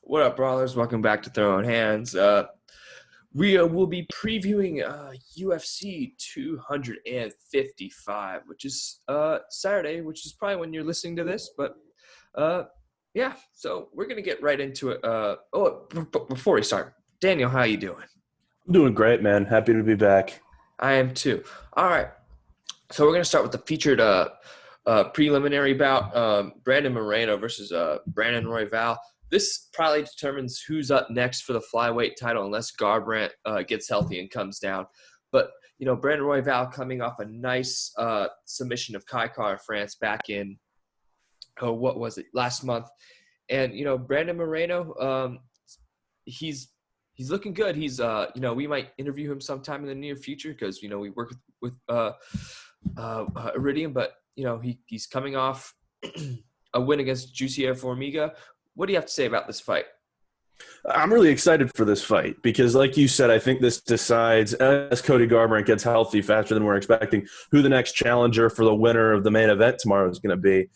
What up, brawlers? Welcome back to Throwin Hands. We will be previewing UFC 255, which is Saturday, which is probably when you're listening to this. But yeah, so we're gonna get right into it. Before we start, Daniel, how you doing? I'm doing great, man. Happy to be back. I am too. All right, so we're gonna start with the featured preliminary bout: Brandon Moreno versus Brandon Royval. This probably determines who's up next for the flyweight title unless Garbrandt gets healthy and comes down. But, Brandon Royval coming off a nice submission of Kai France back in, last month. And, Brandon Moreno, he's looking good. He's, we might interview him sometime in the near future because, we work with Iridium, but, he's coming off a win against Jussier Formiga. What do you have to say about this fight? I'm really excited for this fight because, like you said, I think this decides, as Cody Garbrandt gets healthy faster than we're expecting, who the next challenger for the winner of the main event tomorrow is going to be.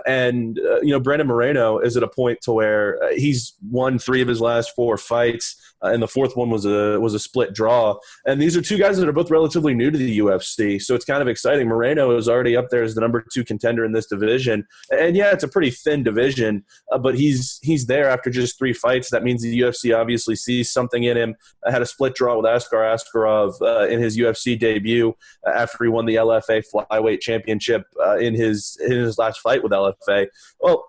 Brandon Moreno is at a point to where he's won 3 of his last 4 fights, and the 4th one was a split draw. And these are 2 guys that are both relatively new to the UFC, so it's kind of exciting. Moreno is already up there as the number 2 contender in this division. And, yeah, it's a pretty thin division, but he's there after just 3 fights. That means the UFC obviously sees something in him. I had a split draw with Askar Askarov in his UFC debut after he won the LFA flyweight championship in his last fight with LFA. Well,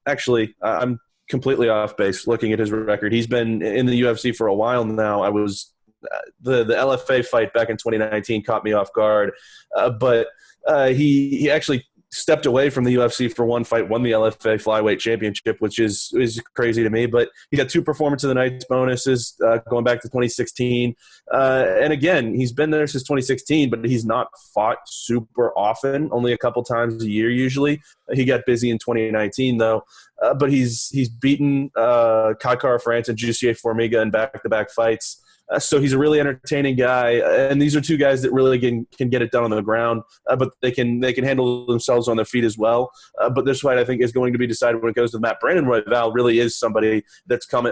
actually, I'm completely off base looking at his record. He's been in the UFC for a while now. I was the LFA fight back in 2019 caught me off guard, but he actually stepped away from the UFC for 1 fight, won the LFA flyweight championship, which is crazy to me. But he got 2 performance of the night bonuses going back to 2016. And again, he's been there since 2016, but he's not fought super often, only a couple times a year usually. He got busy in 2019 though. But he's beaten Kai France and Jussier Formiga in back-to-back fights. So he's a really entertaining guy, and these are 2 guys that really can get it done on the ground, but they can handle themselves on their feet as well. But this fight, I think, is going to be decided when it goes to the mat. Brandon Royval really is somebody that's come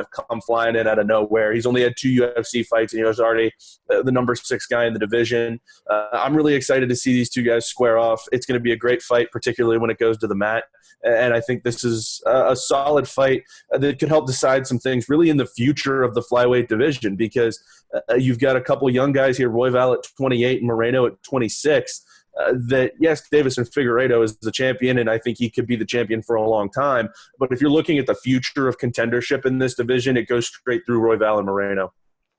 flying in out of nowhere. He's only had 2 UFC fights, and he's already the number 6 guy in the division. I'm really excited to see these 2 guys square off. It's going to be a great fight, particularly when it goes to the mat. And I think this is a solid fight that could help decide some things really in the future of the flyweight division because you've got a couple young guys here, Royval at 28 and Moreno at 26, that, yes, Davison Figueiredo is the champion, and I think he could be the champion for a long time. But if you're looking at the future of contendership in this division, it goes straight through Royval and Moreno.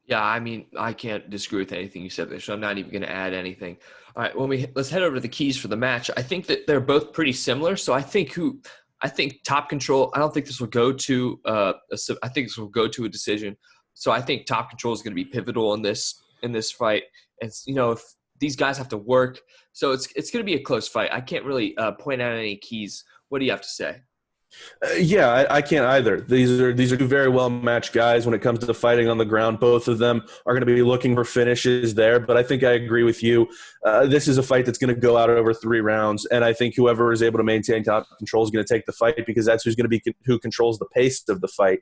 Yeah, I mean, I can't disagree with anything you said there, so I'm not even going to add anything. All right, let's head over to the keys for the match. I think that they're both pretty similar, so I think Top Control. I don't think this will go to I think this will go to a decision. So I think Top Control is going to be pivotal in this fight. And if these guys have to work, so it's going to be a close fight. I can't really point out any keys. What do you have to say? I can't either. These are 2 very well-matched guys when it comes to the fighting on the ground. Both of them are going to be looking for finishes there, but I think I agree with you. This is a fight that's going to go out over 3 rounds, and I think whoever is able to maintain top control is going to take the fight because that's who's going to be who controls the pace of the fight.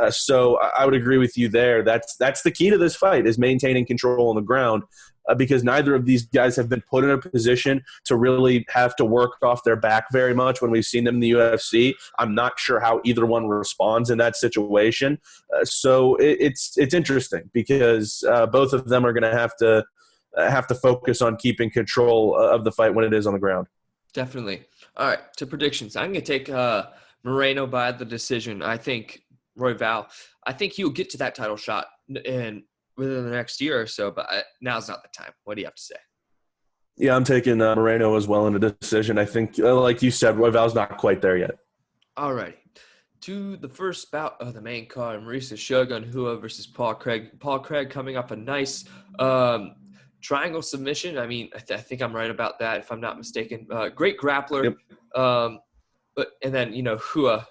So I would agree with you there. That's the key to this fight is maintaining control on the ground. Because neither of these guys have been put in a position to really have to work off their back very much when we've seen them in the UFC. I'm not sure how either one responds in that situation. So it's interesting because both of them are going to have to focus on keeping control of the fight when it is on the ground. Definitely. All right, to predictions. I'm going to take Moreno by the decision. I think Royval, I think he'll get to that title shot and within the next year or so, but now's not the time. What do you have to say? Yeah, I'm taking Moreno as well in a decision. I think, like you said, Royval's not quite there yet. All righty. To the first bout of the main card, Mauricio Shogun Hua versus Paul Craig. Paul Craig coming up a nice triangle submission. I mean, I think I'm right about that, if I'm not mistaken. Great grappler. Yep. And then, Hua,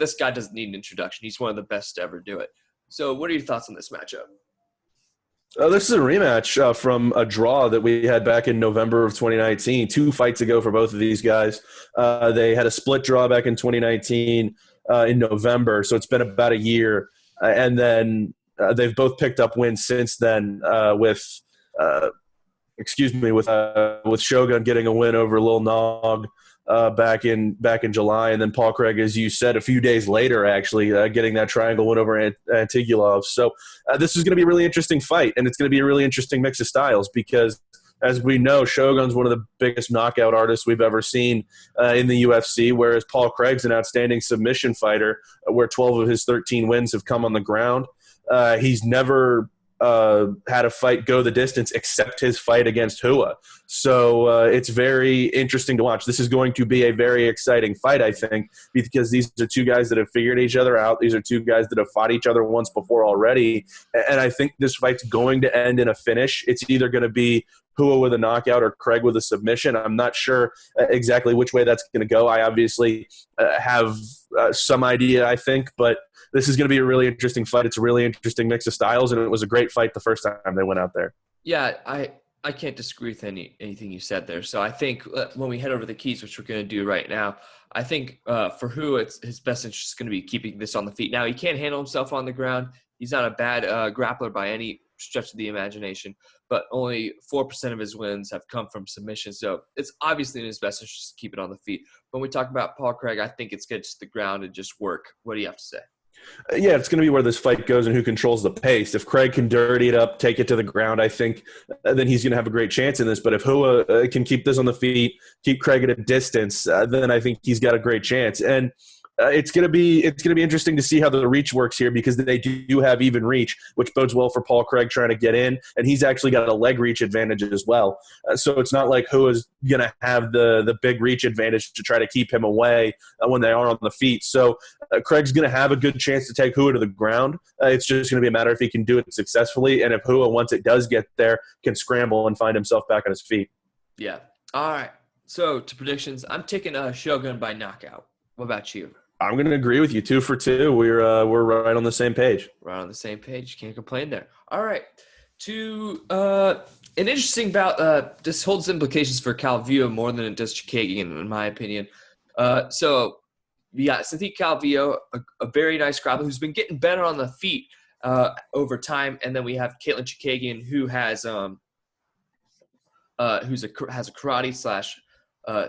this guy doesn't need an introduction. He's one of the best to ever do it. So what are your thoughts on this matchup? This is a rematch from a draw that we had back in November of 2019, 2 fights ago for both of these guys. They had a split draw back in 2019. in November. So it's been about a year. And then they've both picked up wins since then with Shogun getting a win over Lil Nog back in July, and then Paul Craig, as you said, a few days later, actually getting that triangle win over Antigulov. So this is going to be a really interesting fight, and it's going to be a really interesting mix of styles because, as we know, Shogun's one of the biggest knockout artists we've ever seen in the UFC, whereas Paul Craig's an outstanding submission fighter, where 12 of his 13 wins have come on the ground. He's never had a fight go the distance except his fight against Hua. So it's very interesting to watch. This is going to be a very exciting fight, I think, because these are two guys that have figured each other out. These are two guys that have fought each other once before already. And I think this fight's going to end in a finish. It's either going to be Hua with a knockout or Craig with a submission. I'm not sure exactly which way that's going to go. I obviously have some idea, I think, but this is going to be a really interesting fight. It's a really interesting mix of styles, and it was a great fight the first time they went out there. Yeah, I can't disagree with anything you said there. So I think when we head over the keys, which we're going to do right now, I think for Hua, his best interest is going to be keeping this on the feet. Now, he can't handle himself on the ground. He's not a bad grappler by any stretch of the imagination, but only 4% of his wins have come from submission. So it's obviously in his best interest to keep it on the feet. When we talk about Paul Craig, I think it's good to the ground and just work. What do you have to say? Yeah, it's going to be where this fight goes and who controls the pace. If Craig can dirty it up, take it to the ground, I think then he's going to have a great chance in this. But if Hua can keep this on the feet, keep Craig at a distance, then I think he's got a great chance. And it's going to be interesting to see how the reach works here because they do have even reach, which bodes well for Paul Craig trying to get in, and he's actually got a leg reach advantage as well. So it's not like Hua's going to have the big reach advantage to try to keep him away when they are on the feet. So Craig's going to have a good chance to take Hua to the ground. It's just going to be a matter if he can do it successfully, and if Hua, once it does get there, can scramble and find himself back on his feet. Yeah. All right. So to predictions, I'm taking Shogun by knockout. What about you? I'm going to agree with you. 2 for 2. We're right on the same page. Right on the same page. Can't complain there. All right. To an interesting bout. This holds implications for Calvillo more than it does Chikagian, in my opinion. So we got Cynthia Calvillo, a very nice grappler who's been getting better on the feet over time, and then we have Caitlyn Chikagian, who has a karate slash.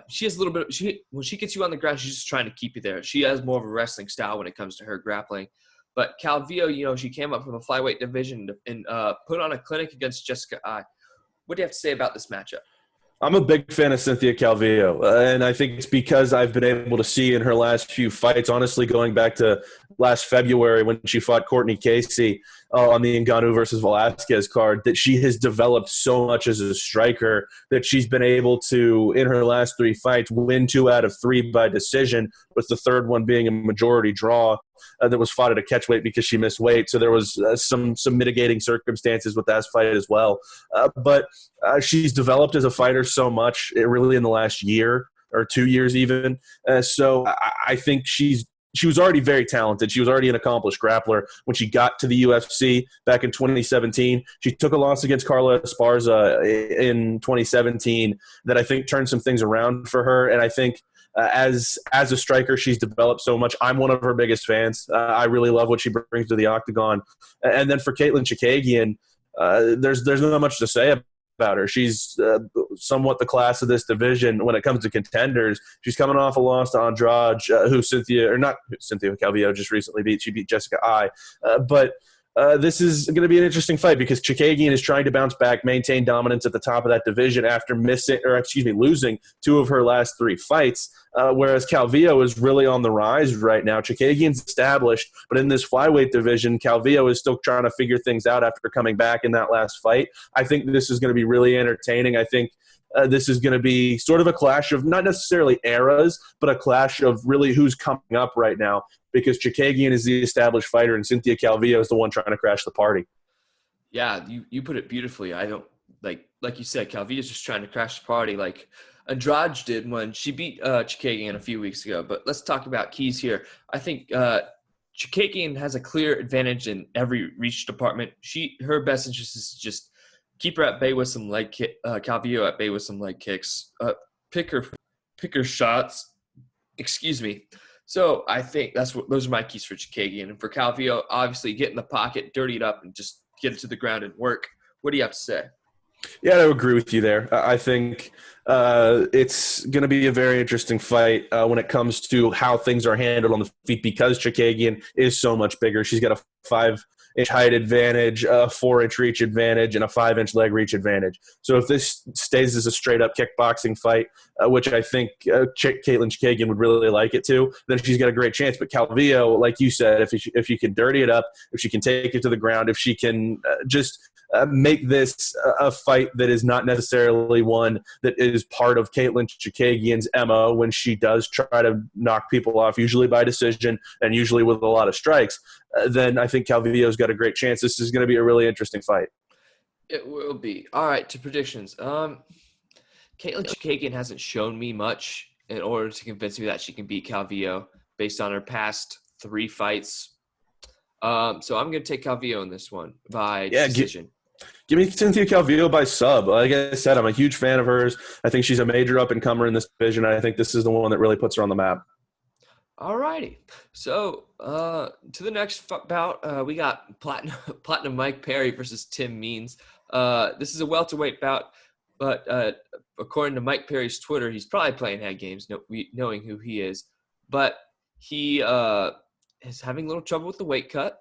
She has a little bit. When she gets you on the ground, she's just trying to keep you there. She has more of a wrestling style when it comes to her grappling. But Calvillo, she came up from the flyweight division and put on a clinic against Jessica Ai. What do you have to say about this matchup? I'm a big fan of Cynthia Calvillo, and I think it's because I've been able to see in her last few fights, honestly, going back to last February when she fought Courtney Casey on the Ngannou versus Velasquez card, that she has developed so much as a striker that she's been able to, in her last 3 fights, win 2 out of 3 by decision, with the third one being a majority draw. That was fought at a catchweight because she missed weight. So there was some mitigating circumstances with that fight as well. But she's developed as a fighter so much, really in the last year or 2 years even. So I think she was already very talented. She was already an accomplished grappler when she got to the UFC back in 2017. She took a loss against Carla Esparza in 2017 that I think turned some things around for her. And I think as a striker, she's developed so much. I'm one of her biggest fans. I really love what she brings to the octagon. And then for Caitlyn Chikagian, there's not much to say about her. She's somewhat the class of this division when it comes to contenders. She's coming off a loss to Andrade, who Cynthia Calvillo just recently beat. She beat Jessica Ai. But this is going to be an interesting fight because Chikagian is trying to bounce back, maintain dominance at the top of that division after losing 2 of her last 3 fights, whereas Calvillo is really on the rise right now. Chikagian's established, but in this flyweight division, Calvillo is still trying to figure things out after coming back in that last fight. I think this is going to be really entertaining. I think this is going to be sort of a clash of not necessarily eras, but a clash of really who's coming up right now, because Chikagian is the established fighter and Cynthia Calvillo is the one trying to crash the party. Yeah, you put it beautifully. I don't like you said, Calvillo's just trying to crash the party like Andrade did when she beat Chikagian a few weeks ago. But let's talk about keys here. I think Chikagian has a clear advantage in every reach department. Her best interest is just keep her at bay with some leg kick. Calvillo at bay with some leg kicks. Pick her shots. Excuse me. So I think those are my keys for Chikagian. And for Calvillo, obviously get in the pocket, dirty it up, and just get it to the ground and work. What do you have to say? Yeah, I agree with you there. I think it's going to be a very interesting fight when it comes to how things are handled on the feet because Chikagian is so much bigger. She's got a 5-inch height advantage, a 4-inch reach advantage, and a 5-inch leg reach advantage. So if this stays as a straight-up kickboxing fight, which I think Caitlyn Chikagian would really like it to, then she's got a great chance. But Calvillo, like you said, if she can dirty it up, if she can take it to the ground, if she can just make this a fight that is not necessarily one that is part of Caitlyn Chikagian's MO when she does try to knock people off, usually by decision and usually with a lot of strikes, then I think Calvillo's got a great chance. This is going to be a really interesting fight. It will be. All right, to predictions. Caitlyn Chikagian hasn't shown me much in order to convince me that she can beat Calvillo based on her past 3 fights. So I'm going to take Calvillo in this one by decision. Give me Cynthia Calvillo by sub. Like I said, I'm a huge fan of hers. I think she's a major up-and-comer in this division. I think this is the one that really puts her on the map. All righty. So to the next bout, we got Platinum Mike Perry versus Tim Means. This is a welterweight bout, but according to Mike Perry's Twitter, he's probably playing head games, knowing who he is. But he is having a little trouble with the weight cut.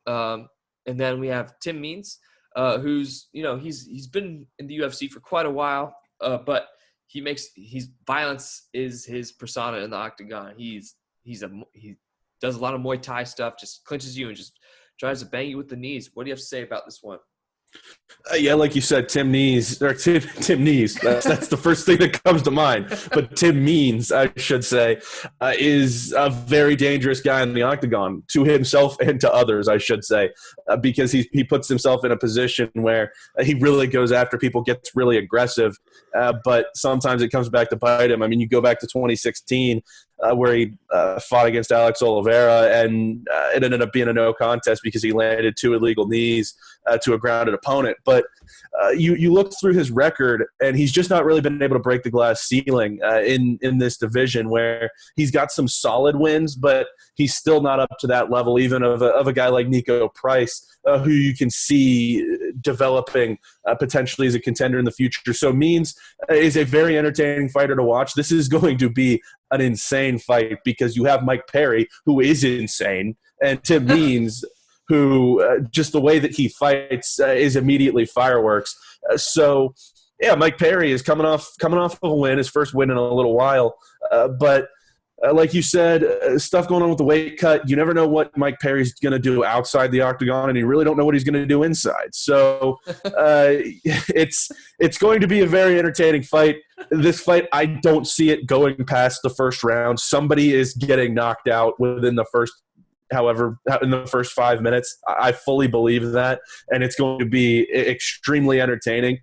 And then we have Tim Means, who's he's been in the UFC for quite a while, but violence is his persona in the octagon. He does a lot of Muay Thai stuff, just clinches you and just tries to bang you with the knees. What do you have to say about this one? Yeah, like you said, Tim Knees. That's the first thing that comes to mind. But Tim Means, I should say, is a very dangerous guy in the octagon to himself and to others, I should say, because he puts himself in a position where he really goes after people, gets really aggressive, but sometimes it comes back to bite him. I mean, you go back to 2016, where he fought against Alex Oliveira, and it ended up being a no contest because he landed 2 illegal knees to a grounded opponent. But you look through his record, and he's just not really been able to break the glass ceiling in this division, where he's got some solid wins, but he's still not up to that level even of a guy like Nico Price, who you can see developing potentially as a contender in the future. So Means is a very entertaining fighter to watch. This is going to be an insane fight because you have Mike Perry, who is insane, and Tim Means, who just the way that he fights is immediately fireworks. So, yeah, Mike Perry is coming off of a win, his first win in a little while. But like you said, stuff going on with the weight cut. You never know what Mike Perry's going to do outside the octagon, and you really don't know what he's going to do inside. So it's going to be a very entertaining fight. This fight, I don't see it going past the first round. Somebody is getting knocked out within the first in the first 5 minutes. I fully believe that, and it's going to be extremely entertaining.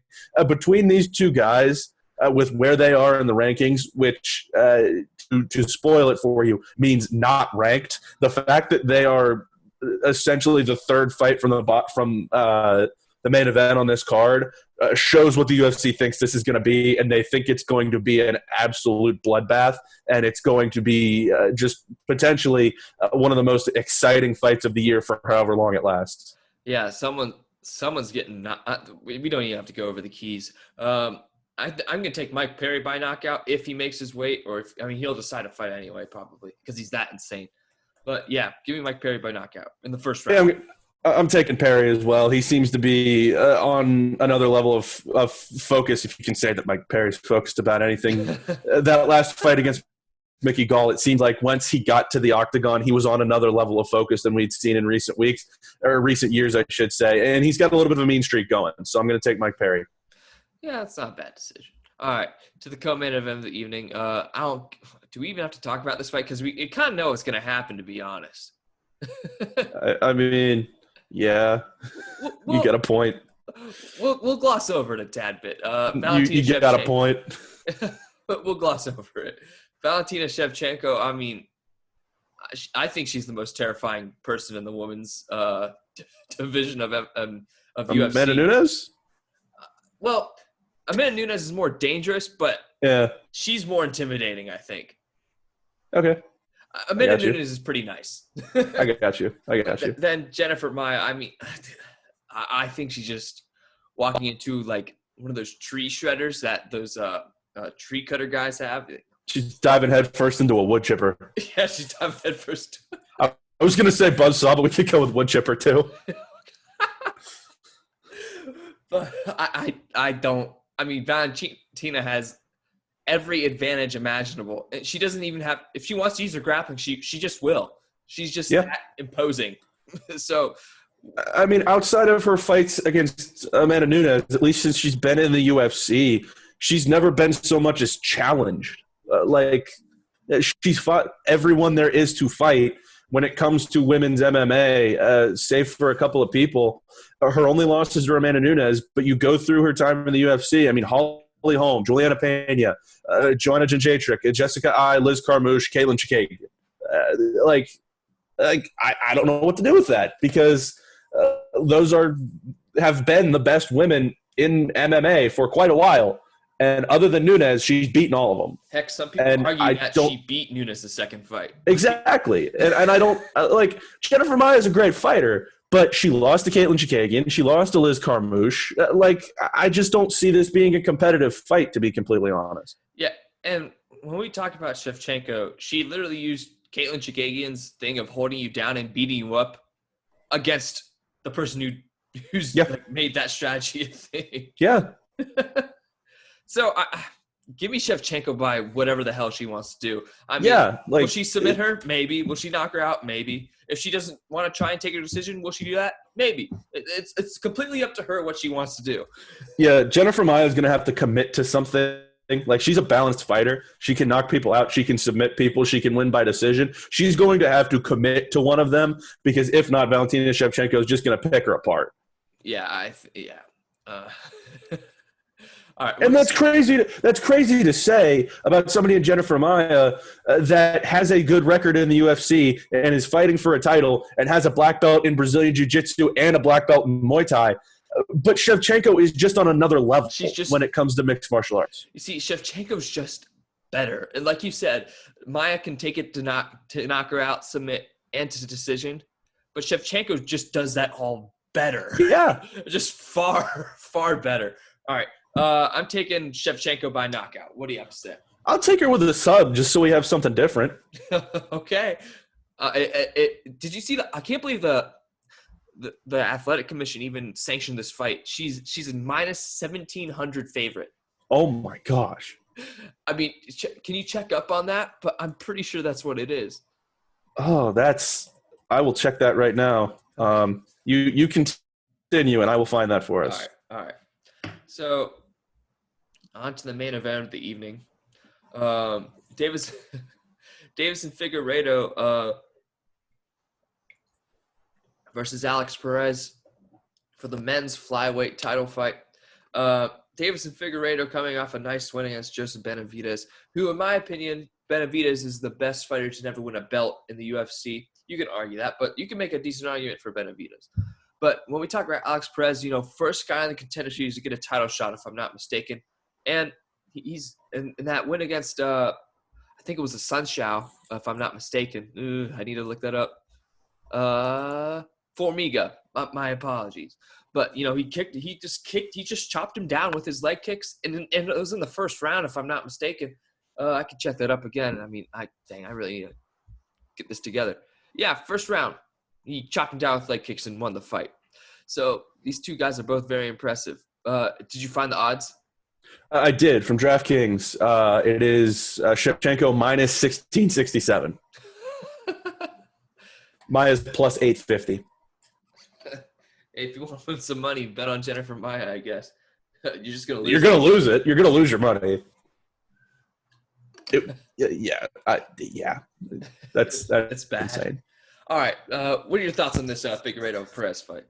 Between these two guys, with where they are in the rankings, which to spoil it for you means not ranked, the fact that they are essentially the third fight from the main event on this card shows what the UFC thinks this is going to be, and they think it's going to be an absolute bloodbath, and it's going to be just potentially one of the most exciting fights of the year for however long it lasts. Yeah, someone's getting we don't even have to go over the keys. I'm going to take Mike Perry by knockout if he makes his weight, or he'll decide to fight anyway, probably, because he's that insane. But, yeah, give me Mike Perry by knockout in the first round. Yeah, I'm taking Perry as well. He seems to be on another level of focus, if you can say that Mike Perry's focused about anything. That last fight against Mickey Gall, it seemed like once he got to the octagon, he was on another level of focus than we'd seen in recent weeks, or recent years, I should say. And he's got a little bit of a mean streak going, so I'm going to take Mike Perry. Yeah, that's not a bad decision. All right, to the co-main event of the evening. Do we even have to talk about this fight? Because we kind of know it's going to happen, to be honest. I mean, yeah, you got a point. We'll gloss over it a tad bit. You got a point. But we'll gloss over it. Valentina Shevchenko, I mean, I think she's the most terrifying person in the women's division of UFC. Amanda Nunes? Well, Amanda Nunes is more dangerous, but yeah, she's more intimidating, I think. Okay. Amanda Nunes is pretty nice. I got you. Then Jennifer Maia, I mean, I think she's just walking into like one of those tree shredders that those tree cutter guys have. She's diving headfirst into a wood chipper. Yeah, she's diving headfirst. I was going to say buzzsaw, but we could go with wood chipper too. But I don't. I mean, Valentina has every advantage imaginable. She doesn't even have. If she wants to use her grappling, she just will. She's just that imposing. So, I mean, outside of her fights against Amanda Nunes, at least since she's been in the UFC, she's never been so much as challenged. She's fought everyone there is to fight when it comes to women's MMA, save for a couple of people. Her only losses are Amanda Nunes, but you go through her time in the UFC. I mean, Holly Holm, Juliana Pena, Joanna Jędrzejczyk, Jessica Ai, Liz Carmouche, Caitlyn Chikagian. I don't know what to do with that because those have been the best women in MMA for quite a while. And other than Nunes, she's beaten all of them. Heck, some people argue that she beat Nunes the second fight. Exactly. And I don't Jennifer Maia is a great fighter, but she lost to Caitlyn Chikagian. She lost to Liz Carmouche. I just don't see this being a competitive fight, to be completely honest. Yeah. And when we talk about Shevchenko, she literally used Caitlyn Chikagian's thing of holding you down and beating you up against the person who's made that strategy a thing. Yeah. So give me Shevchenko by whatever the hell she wants to do. I mean, will she submit her? Maybe. Will she knock her out? Maybe. If she doesn't want to try and take her decision, will she do that? Maybe. It's completely up to her what she wants to do. Yeah, Jennifer Maia is going to have to commit to something. Like, she's a balanced fighter. She can knock people out. She can submit people. She can win by decision. She's going to have to commit to one of them because if not, Valentina Shevchenko is just going to pick her apart. Yeah, all right, and that's crazy. That's crazy to say about somebody in Jennifer Maia that has a good record in the UFC and is fighting for a title and has a black belt in Brazilian Jiu-Jitsu and a black belt in Muay Thai. But Shevchenko is just on another level when it comes to mixed martial arts. You see, Shevchenko's just better. And like you said, Maia can take it to knock her out, submit, and to decision. But Shevchenko just does that all better. Yeah. Just far, far better. All right. I'm taking Shevchenko by knockout. What do you have to say? I'll take her with a sub just so we have something different. Okay. Did you see that? I can't believe the athletic commission even sanctioned this fight. She's a minus 1,700 favorite. Oh my gosh. I mean, can you check up on that? But I'm pretty sure that's what it is. Oh, I will check that right now. You continue and I will find that for us. All right. So, on to the main event of the evening. Davis and Figueiredo versus Alex Perez for the men's flyweight title fight. Davis and Figueiredo coming off a nice win against Joseph Benavidez, who, in my opinion, Benavidez is the best fighter to never win a belt in the UFC. You can argue that, but you can make a decent argument for Benavidez. But when we talk about Alex Perez, first guy in the contender series to get a title shot, if I'm not mistaken. And he's in that win against, I think it was the Sunshao, if I'm not mistaken. I need to look that up. Formiga. My apologies. But, he just chopped him down with his leg kicks. And it was in the first round, if I'm not mistaken. I could check that up again. I mean, I really need to get this together. Yeah, first round. He chopped him down with leg kicks and won the fight. So these two guys are both very impressive. Did you find the odds? I did. From DraftKings, it is Shevchenko minus 1667. Maia's plus 850. Hey, if you want to win some money, bet on Jennifer Maia, I guess. You're just going to lose. You're going to lose it. You're going to lose your money. That's bad. Insane. All right. What are your thoughts on this Figueiredo-Perez fight?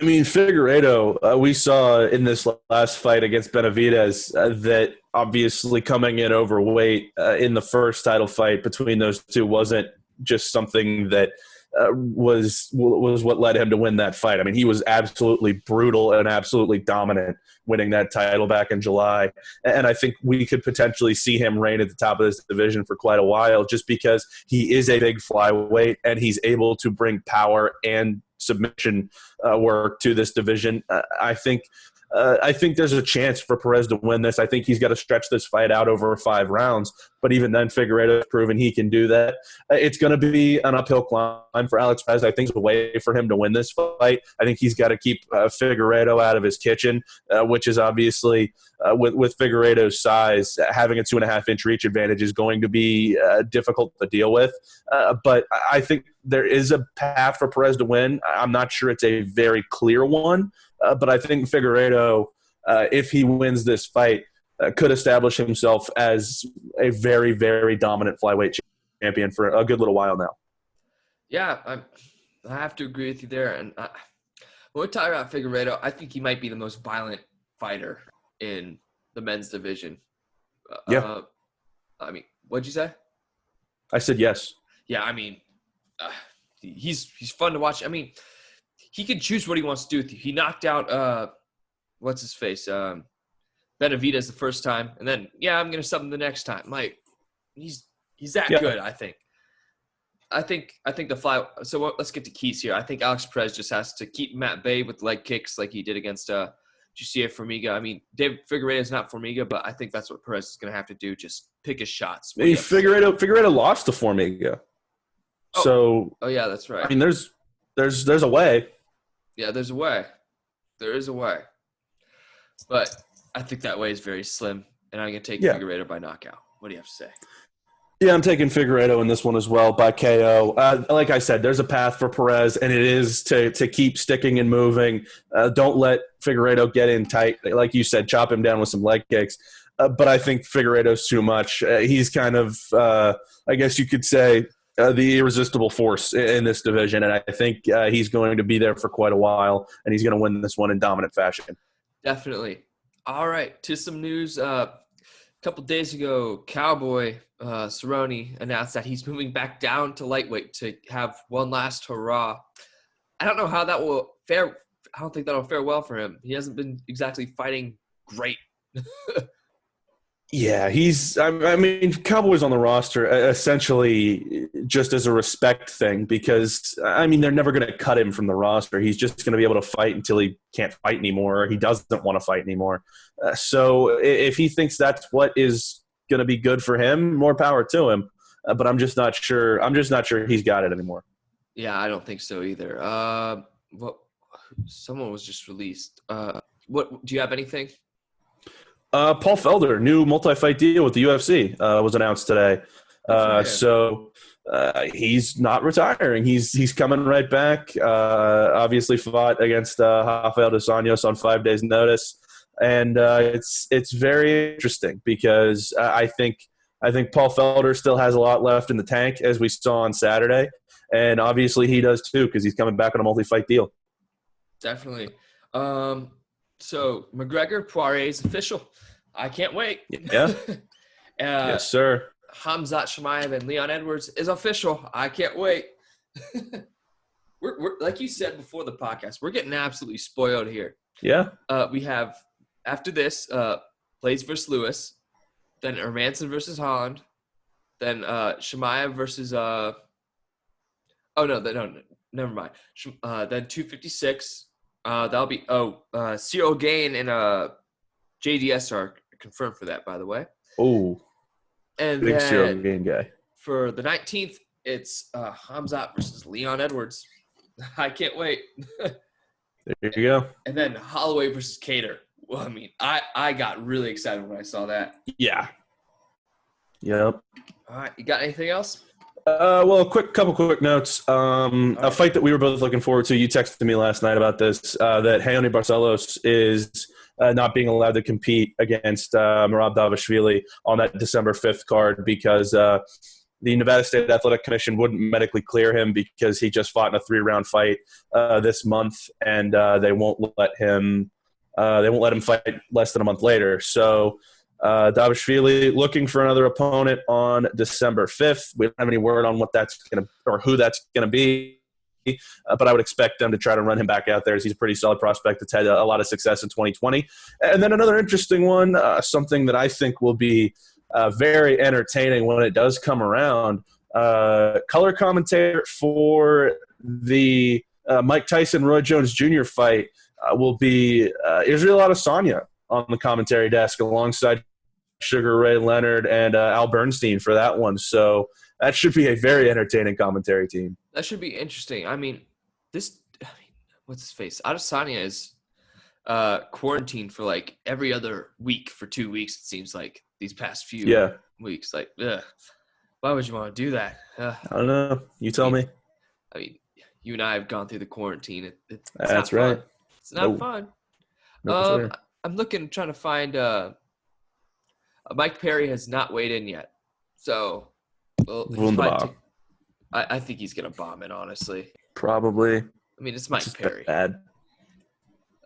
I mean, Figueiredo, we saw in this last fight against Benavidez that obviously coming in overweight in the first title fight between those two wasn't just something that was what led him to win that fight. I mean, he was absolutely brutal and absolutely dominant winning that title back in July. And I think we could potentially see him reign at the top of this division for quite a while, just because he is a big flyweight and he's able to bring power and submission work to this division. I think there's a chance for Perez to win this. I think he's got to stretch this fight out over 5 rounds. But even then, Figueiredo's proven he can do that. It's going to be an uphill climb for Alex Perez. I think it's a way for him to win this fight. I think he's got to keep Figueiredo out of his kitchen, which is obviously, with Figueiredo's size, having a 2.5-inch reach advantage is going to be difficult to deal with. But I think there is a path for Perez to win. I'm not sure it's a very clear one. But I think Figueiredo, if he wins this fight, could establish himself as a very, very dominant flyweight champion for a good little while now. Yeah, I have to agree with you there. And when we're talking about Figueiredo, I think he might be the most violent fighter in the men's division. Yeah. I mean, what'd you say? I said yes. Yeah, I mean, he's fun to watch. I mean, he can choose what he wants to do with you. He knocked out what's his face, Benavidez the first time, and then I'm gonna sub him the next time. Like he's that good. I think the fly. So let's get to keys here. I think Alex Perez just has to keep him at bay with leg kicks like he did against Jussier Formiga. I mean, David Figueiredo is not Formiga, but I think that's what Perez is gonna have to do. Just pick his shots. Figueiredo lost to Formiga. Oh yeah, that's right. I mean, there's a way. Yeah, there's a way. There is a way. But I think that way is very slim, and I'm going to take Figueiredo by knockout. What do you have to say? Yeah, I'm taking Figueiredo in this one as well by KO. Like I said, there's a path for Perez, and it is to keep sticking and moving. Don't let Figueiredo get in tight. Like you said, chop him down with some leg kicks. But I think Figueiredo's too much. He's kind of, I guess you could say, the irresistible force in this division, and I think he's going to be there for quite a while, and he's going to win this one in dominant fashion. Definitely. All right, to some news. A couple days ago, Cowboy Cerrone announced that he's moving back down to lightweight to have one last hurrah. I don't know how that will fare. I don't think that'll fare well for him. He hasn't been exactly fighting great. Yeah, I mean, Cowboy's on the roster essentially just as a respect thing because, I mean, they're never going to cut him from the roster. He's just going to be able to fight until he can't fight anymore or he doesn't want to fight anymore. So if he thinks that's what is going to be good for him, more power to him. But I'm just not sure. He's got it anymore. Yeah, I don't think so either. Someone was just released. What do you have anything? Paul Felder, new multi-fight deal with the UFC was announced today. So he's not retiring. He's coming right back. Obviously fought against Rafael dos Anjos on 5 days' notice. And it's very interesting because I think Paul Felder still has a lot left in the tank, as we saw on Saturday. And obviously he does too because he's coming back on a multi-fight deal. Definitely. So McGregor-Poirier is official. I can't wait. Yeah. Yes, sir. Khamzat Chimaev and Leon Edwards is official. I can't wait. we're like you said before the podcast, we're getting absolutely spoiled here. Yeah. We have after this Blaze versus Lewis, then Hermanson versus Holland, then Chimaev versus never mind. Then 256. That'll be Cyril Gain and JDS are confirmed for that, by the way. Oh, and big then Cyril Gain guy. For the 19th, it's Khamzat versus Leon Edwards. I can't wait. There you go. And then Holloway versus Cater. Well, I mean, I got really excited when I saw that. Yeah. Yep. All right, you got anything else? Well, couple quick notes. A fight that we were both looking forward to. You texted me last night about this. That Raoni Barcelos is not being allowed to compete against Merab Dvalishvili on that December 5th card because the Nevada State Athletic Commission wouldn't medically clear him because he just fought in a 3-round fight this month, and they won't let him. They won't let him fight less than a month later. So. Dvalishvili looking for another opponent on December 5th. We don't have any word on what that's going to or who that's going to be. but I would expect them to try to run him back out there as he's a pretty solid prospect that's had a lot of success in 2020. And then another interesting one, something that I think will be very entertaining when it does come around, color commentator for the Mike Tyson-Roy Jones Jr. fight will be Israel Adesanya on the commentary desk alongside Sugar Ray Leonard and Al Bernstein for that one. So that should be a very entertaining commentary team. That should be interesting. What's his face? Adesanya is quarantined for like every other week for 2 weeks, it seems like, these past few weeks. Like, ugh, why would you want to do that? I don't know. You tell me. I mean, you and I have gone through the quarantine. It's That's not right. Fun. It's not fun. No, for sure. I'm trying to find Mike Perry has not weighed in yet. So, I think he's going to bomb it, honestly. Probably. I mean, it's Mike just Perry. Bad.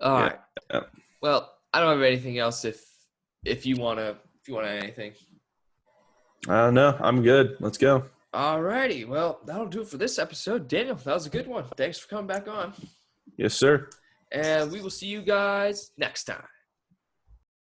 All right. Yeah. Well, I don't have anything else if you want to add anything. No, I'm good. Let's go. All righty. Well, that'll do it for this episode. Daniel, that was a good one. Thanks for coming back on. Yes, sir. And we will see you guys next time.